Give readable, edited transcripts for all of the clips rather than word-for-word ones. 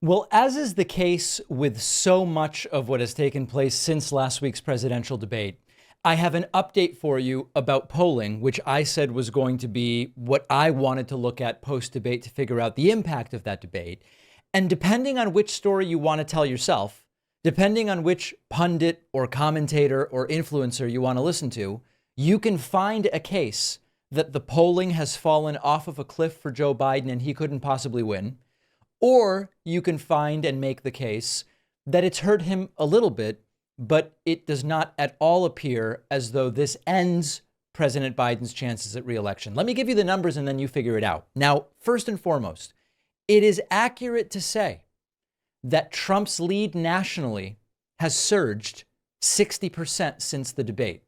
Well, as is the case with so much of what has taken place since last week's presidential debate, I have an update for you about polling, which I said was going to be what I wanted to look at post debate to figure out the impact of that debate. And depending on which story you want to tell yourself, depending on which pundit or commentator or influencer you want to listen to, you can find a case that the polling has fallen off of a cliff for Joe Biden and he couldn't possibly win. Or you can find and make the case that it's hurt him a little bit, but it does not at all appear as though this ends President Biden's chances at re-election. Let me give you the numbers and then you figure it out. Now, first and foremost, it is accurate to say that Trump's lead nationally has surged 60% since the debate.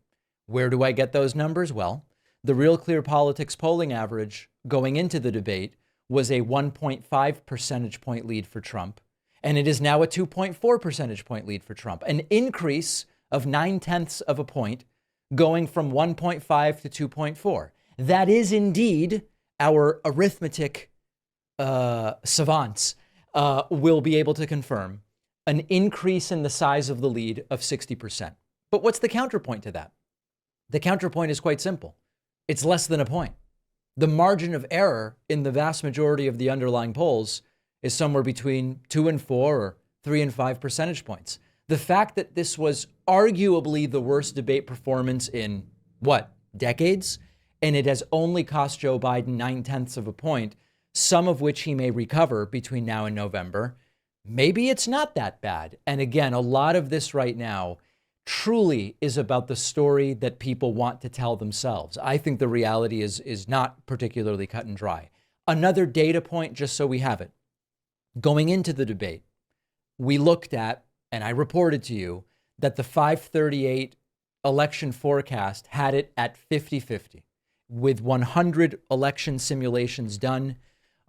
Where do I get those numbers? Well, the Real Clear Politics polling average going into the debate was a 1.5 percentage point lead for Trump, and it is now a 2.4 percentage point lead for Trump, an increase of 9/10 of a point going from 1.5 to 2.4. That is indeed our arithmetic savants will be able to confirm an increase in the size of the lead of 60%. But what's the counterpoint to that? The counterpoint is quite simple. It's less than a point. The margin of error in the vast majority of the underlying polls is somewhere between 2 and 4 or 3 and 5 percentage points. The fact that this was arguably the worst debate performance in decades, and it has only cost Joe Biden 9/10 of a point, some of which he may recover between now and November. Maybe it's not that bad. And again, a lot of this right now truly is about the story that people want to tell themselves. I think the reality is not particularly cut and dry. Another data point, just so we have it. Going into the debate, we looked at, and I reported to you, that the 538 election forecast had it at 50-50. With 100 election simulations done,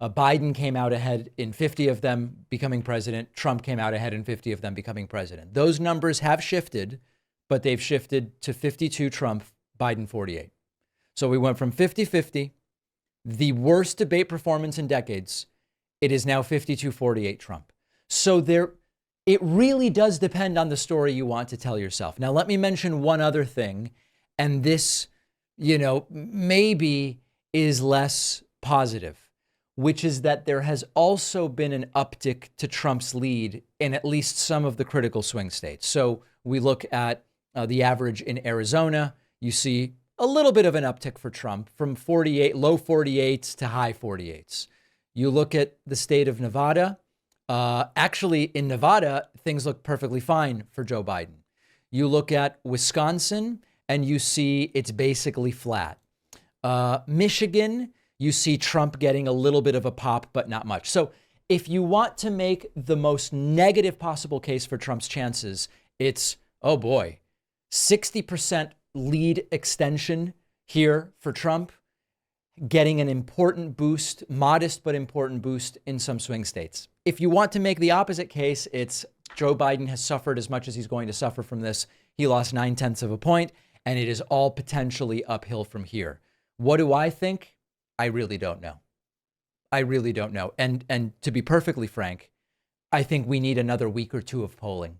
Biden came out ahead in 50 of them becoming president. Trump came out ahead in 50 of them becoming president. Those numbers have shifted, but they've shifted to 52 Trump, Biden 48. So we went from 50-50, the worst debate performance in decades. It is now 52-48 Trump. So it really does depend on the story you want to tell yourself. Now, let me mention one other thing, and this, maybe is less positive, which is that there has also been an uptick to Trump's lead in at least some of the critical swing states. So we look at the average in Arizona, you see a little bit of an uptick for Trump from low 48s to high 48s. You look at the state of Nevada. Actually, in Nevada, things look perfectly fine for Joe Biden. You look at Wisconsin and you see it's basically flat. Michigan, you see Trump getting a little bit of a pop, but not much. So if you want to make the most negative possible case for Trump's chances, it's, oh boy, 60% lead extension here for Trump, getting an important boost, modest but important boost in some swing states. If you want to make the opposite case, it's Joe Biden has suffered as much as he's going to suffer from this. He lost 9/10 of a point, and it is all potentially uphill from here. What do I think? I really don't know. I really don't know. And to be perfectly frank, I think we need another week or two of polling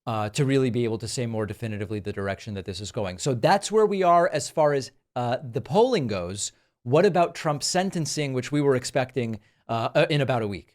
to really be able to say more definitively the direction that this is going. So that's where we are as far as the polling goes. What about Trump's sentencing, which we were expecting in about a week?